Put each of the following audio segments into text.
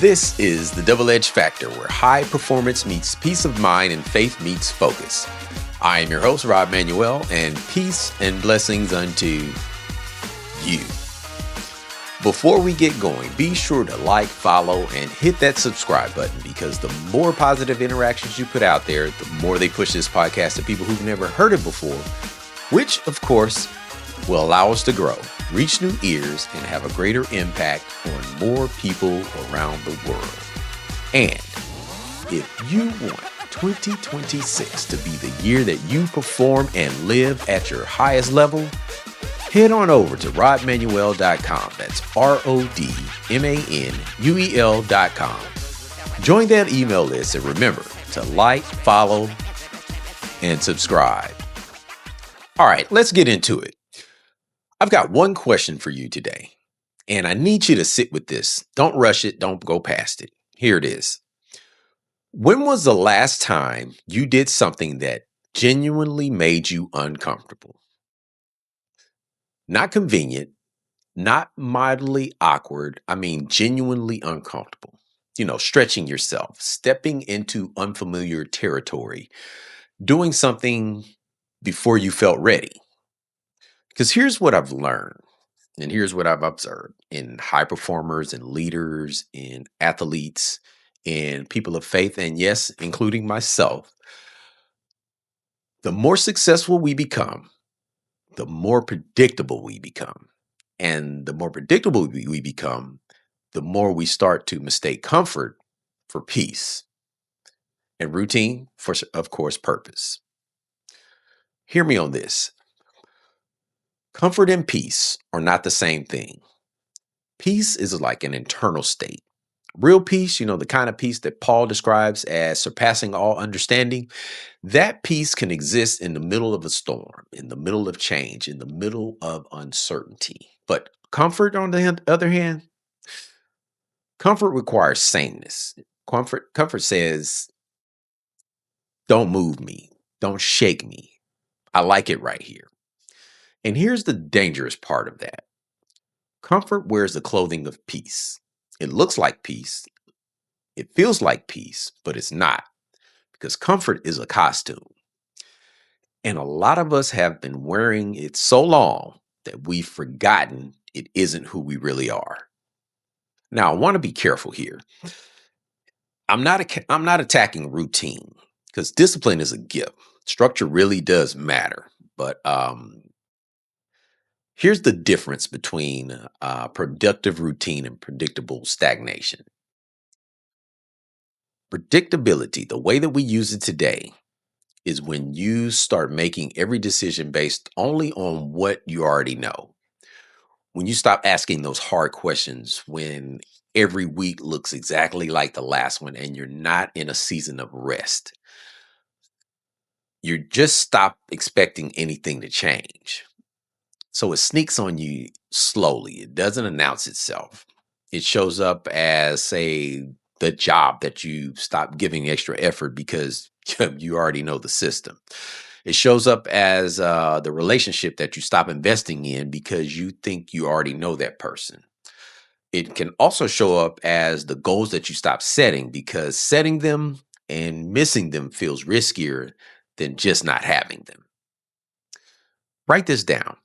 This is the Double Edge Factor, where high performance meets peace of mind and faith meets focus. I am your host, Rob Manuel, and peace and blessings unto you. Before we get going, be sure to like, follow, and hit that subscribe button, because the more positive interactions you put out there, the more they push this podcast to people who've never heard it before, which, of course, will allow us to grow, reach new ears, and have a greater impact on more people around the world. And if you want 2026 to be the year that you perform and live at your highest level, head on over to rodmanuel.com. That's RODMANUEL.com. Join that email list and remember to like, follow, and subscribe. All right, let's get into it. I've got one question for you today, and I need you to sit with this. Don't rush it. Don't go past it. Here it is. When was the last time you did something that genuinely made you uncomfortable? Not convenient, not mildly awkward. I mean, genuinely uncomfortable. Stretching yourself, stepping into unfamiliar territory, doing something before you felt ready. Because here's what I've learned, and here's what I've observed in high performers and leaders, in athletes, in people of faith, and yes, including myself. The more successful we become, the more predictable we become. And the more predictable we become, the more we start to mistake comfort for peace, and routine for, of course, purpose. Hear me on this. Comfort and peace are not the same thing. Peace is like an internal state. Real peace, the kind of peace that Paul describes as surpassing all understanding, that peace can exist in the middle of a storm, in the middle of change, in the middle of uncertainty. But comfort, on the other hand, comfort requires sameness. Comfort says, don't move me, don't shake me. I like it right here. And here's the dangerous part of that. Comfort wears the clothing of peace. It looks like peace. It feels like peace, but it's not, because comfort is a costume. And a lot of us have been wearing it so long that we've forgotten it isn't who we really are. Now, I want to be careful here. I'm not attacking routine, because discipline is a gift. Structure really does matter. But here's the difference between productive routine and predictable stagnation. Predictability, the way that we use it today, is when you start making every decision based only on what you already know. When you stop asking those hard questions, when every week looks exactly like the last one and you're not in a season of rest. You just stop expecting anything to change. So it sneaks on you slowly. It doesn't announce itself. It shows up as, say, the job that you stop giving extra effort because you already know the system. It shows up as the relationship that you stop investing in because you think you already know that person. It can also show up as the goals that you stop setting, because setting them and missing them feels riskier than just not having them. Write this down.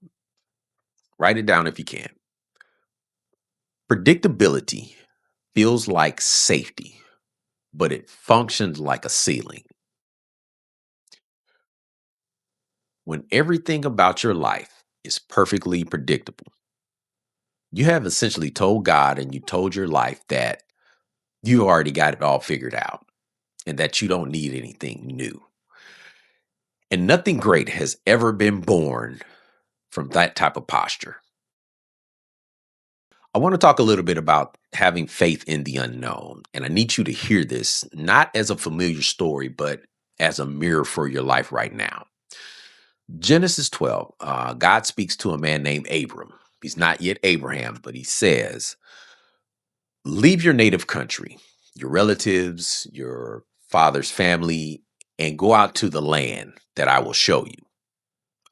Write it down if you can. Predictability feels like safety, but it functions like a ceiling. When everything about your life is perfectly predictable, you have essentially told God and you told your life that you already got it all figured out and that you don't need anything new. And nothing great has ever been born from that type of posture. I want to talk a little bit about having faith in the unknown. And I need you to hear this, not as a familiar story, but as a mirror for your life right now. Genesis 12, God speaks to a man named Abram. He's not yet Abraham, but he says, leave your native country, your relatives, your father's family, and go out to the land that I will show you.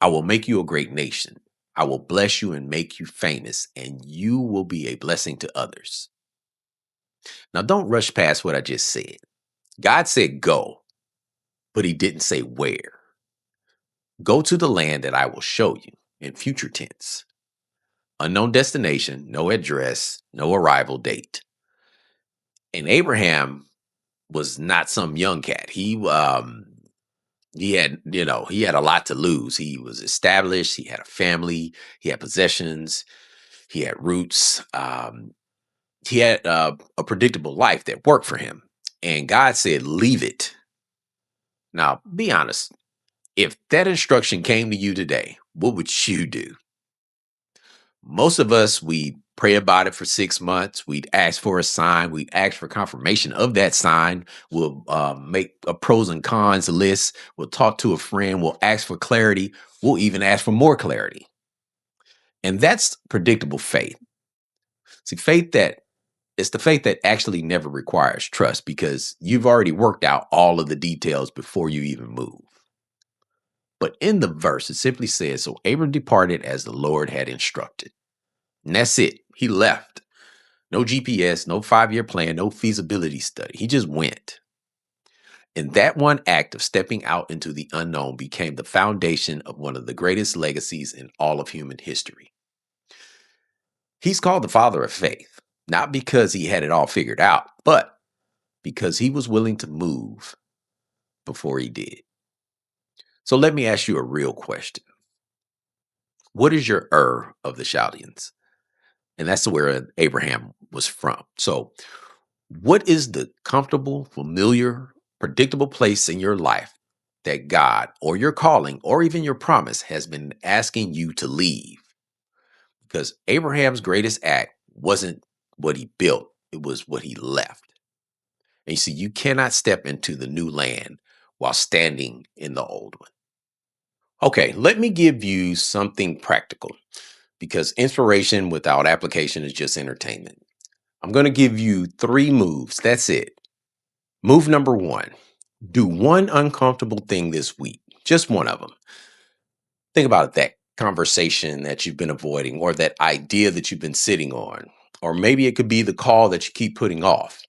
I will make you a great nation. I will bless you and make you famous, and you will be a blessing to others. Now, don't rush past what I just said. God said go, but he didn't say where. Go to the land that I will show you in future tense. Unknown destination, no address, no arrival date. And Abraham was not some young cat. He had a lot to lose. He was established, he had a family, he had possessions, he had roots. He had a predictable life that worked for him. And God said, leave it. Now, be honest. If that instruction came to you today, what would you do? Most of us, we pray about it for 6 months. We'd ask for a sign. We'd ask for confirmation of that sign. We'll make a pros and cons list. We'll talk to a friend. We'll ask for clarity. We'll even ask for more clarity. And that's predictable faith. See, it's the faith that actually never requires trust because you've already worked out all of the details before you even move. But in the verse, it simply says, so Abram departed as the Lord had instructed. And that's it. He left. No GPS, no 5-year plan, no feasibility study. He just went. And that one act of stepping out into the unknown became the foundation of one of the greatest legacies in all of human history. He's called the father of faith, not because he had it all figured out, but because he was willing to move before he did. So let me ask you a real question. What is your of the Chaldeans? And that's where Abraham was from. So what is the comfortable, familiar, predictable place in your life that God or your calling or even your promise has been asking you to leave? Because Abraham's greatest act wasn't what he built. It was what he left. And you see, you cannot step into the new land while standing in the old one. Okay, let me give you something practical because inspiration without application is just entertainment. I'm going to give you 3 moves. That's it. Move number 1, do one uncomfortable thing this week, just one of them. Think about that conversation that you've been avoiding or that idea that you've been sitting on, or maybe it could be the call that you keep putting off.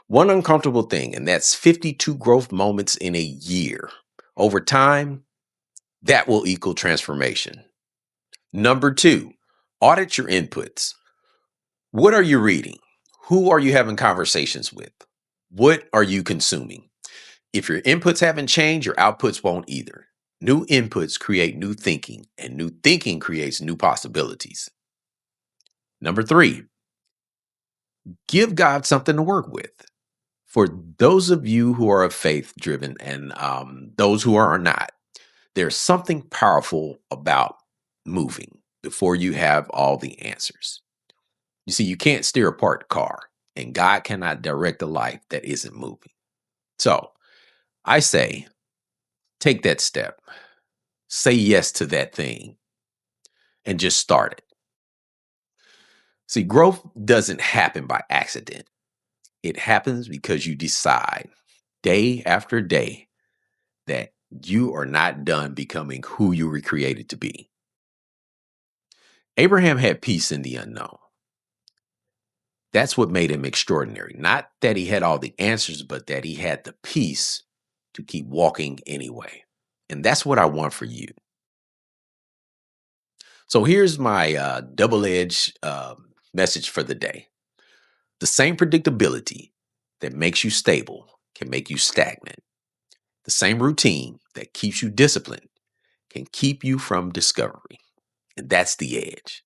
One uncomfortable thing, and that's 52 growth moments in a year. Over time, that will equal transformation. Number 2, audit your inputs. What are you reading? Who are you having conversations with? What are you consuming? If your inputs haven't changed, your outputs won't either. New inputs create new thinking, and new thinking creates new possibilities. Number 3, give God something to work with. For those of you who are faith-driven and those who are not, there's something powerful about moving before you have all the answers. You see, you can't steer a parked car, and God cannot direct a life that isn't moving. So I say, take that step. Say yes to that thing and just start it. See, growth doesn't happen by accident. It happens because you decide day after day that you are not done becoming who you were created to be. Abraham had peace in the unknown. That's what made him extraordinary. Not that he had all the answers, but that he had the peace to keep walking anyway. And that's what I want for you. So here's my double-edged message for the day. The same predictability that makes you stable can make you stagnant. The same routine that keeps you disciplined can keep you from discovery. And that's the edge.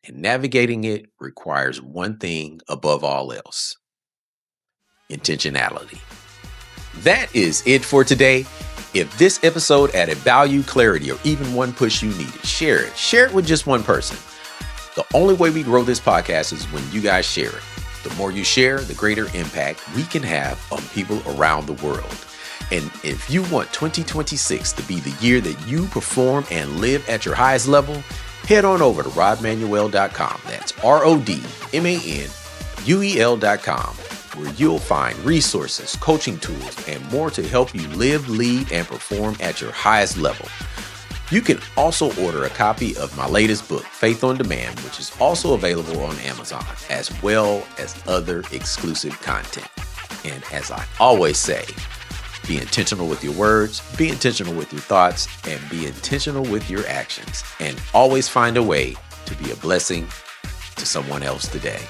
And navigating it requires one thing above all else: intentionality. That is it for today. If this episode added value, clarity, or even one push you needed, share it. Share it with just one person. The only way we grow this podcast is when you guys share it. The more you share, the greater impact we can have on people around the world. And if you want 2026 to be the year that you perform and live at your highest level, head on over to rodmanuel.com. That's RODMANUEL.com, where you'll find resources, coaching tools, and more to help you live, lead, and perform at your highest level. You can also order a copy of my latest book, Faith on Demand, which is also available on Amazon, as well as other exclusive content. And as I always say, be intentional with your words, be intentional with your thoughts, and be intentional with your actions. And always find a way to be a blessing to someone else today.